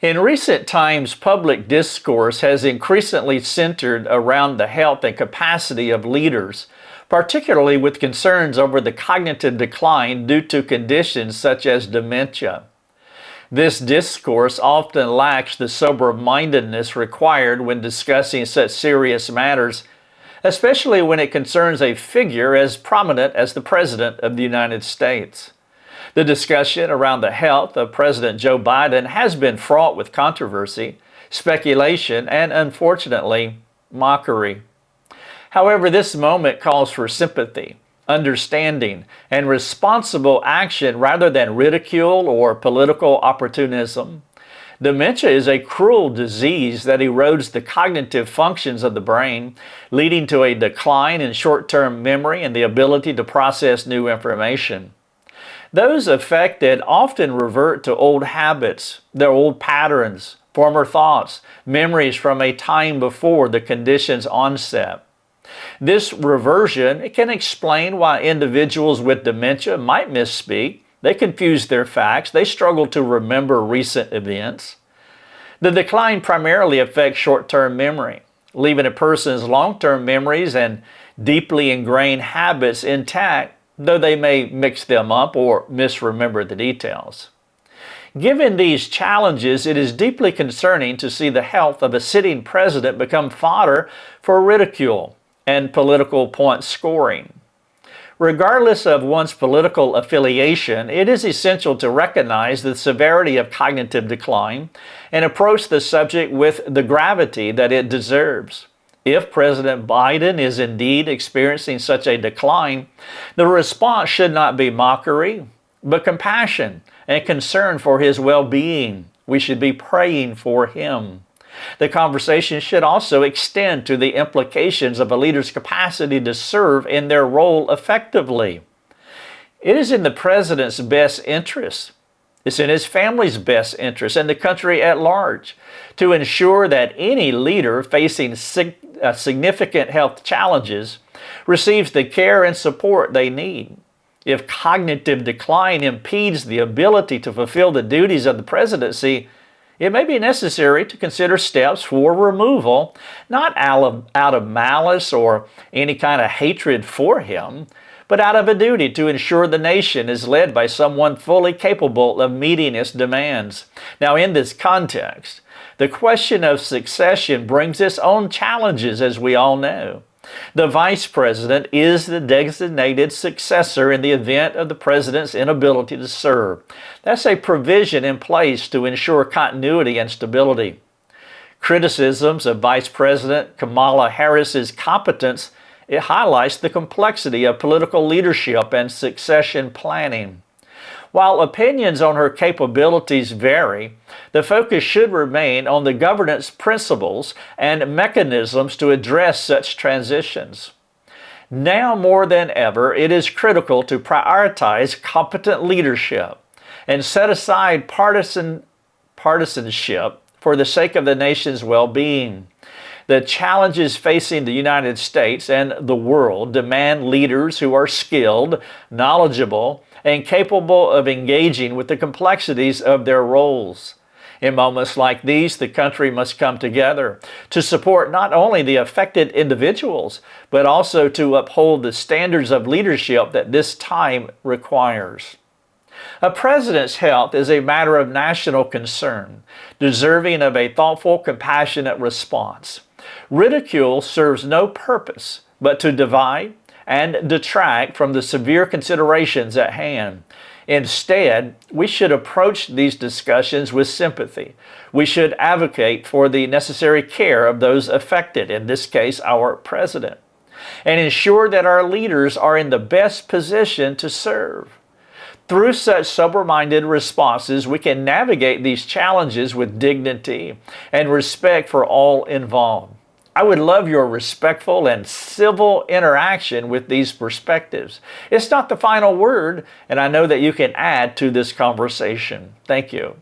In recent times, public discourse has increasingly centered around the health and capacity of leaders, particularly with concerns over the cognitive decline due to conditions such as dementia. This discourse often lacks the sober-mindedness required when discussing such serious matters, especially when it concerns a figure as prominent as the President of the United States. The discussion around the health of President Joe Biden has been fraught with controversy, speculation, and unfortunately, mockery. However, this moment calls for sympathy, understanding, and responsible action rather than ridicule or political opportunism. Dementia is a cruel disease that erodes the cognitive functions of the brain, leading to a decline in short-term memory and the ability to process new information. Those affected often revert to old habits, their old patterns, former thoughts, memories from a time before the condition's onset. This reversion can explain why individuals with dementia might misspeak. They confuse their facts. They struggle to remember recent events. The decline primarily affects short-term memory, leaving a person's long-term memories and deeply ingrained habits intact, though they may mix them up or misremember the details. Given these challenges, it is deeply concerning to see the health of a sitting president become fodder for ridicule and political point scoring. Regardless of one's political affiliation, it is essential to recognize the severity of cognitive decline and approach the subject with the gravity that it deserves. If President Biden is indeed experiencing such a decline, the response should not be mockery, but compassion and concern for his well-being. We should be praying for him. The conversation should also extend to the implications of a leader's capacity to serve in their role effectively. It is in the president's best interest, it's in his family's best interest and the country at large to ensure that any leader facing significant health challenges receives the care and support they need. If cognitive decline impedes the ability to fulfill the duties of the presidency, it may be necessary to consider steps for removal, not out of malice or any kind of hatred for him, but out of a duty to ensure the nation is led by someone fully capable of meeting its demands. Now, in this context, the question of succession brings its own challenges, as we all know. The vice president is the designated successor in the event of the president's inability to serve. That's a provision in place to ensure continuity and stability. Criticisms of Vice President Kamala Harris's competence, it highlights the complexity of political leadership and succession planning. While opinions on her capabilities vary, the focus should remain on the governance principles and mechanisms to address such transitions. Now more than ever, it is critical to prioritize competent leadership and set aside partisanship for the sake of the nation's well-being. The challenges facing the United States and the world demand leaders who are skilled, knowledgeable, and capable of engaging with the complexities of their roles. In moments like these, the country must come together to support not only the affected individuals, but also to uphold the standards of leadership that this time requires. A president's health is a matter of national concern, deserving of a thoughtful, compassionate response. Ridicule serves no purpose but to divide and detract from the severe considerations at hand. Instead, we should approach these discussions with sympathy. We should advocate for the necessary care of those affected, in this case, our president, and ensure that our leaders are in the best position to serve. Through such sober-minded responses, we can navigate these challenges with dignity and respect for all involved. I would love your respectful and civil interaction with these perspectives. It's not the final word, and I know that you can add to this conversation. Thank you.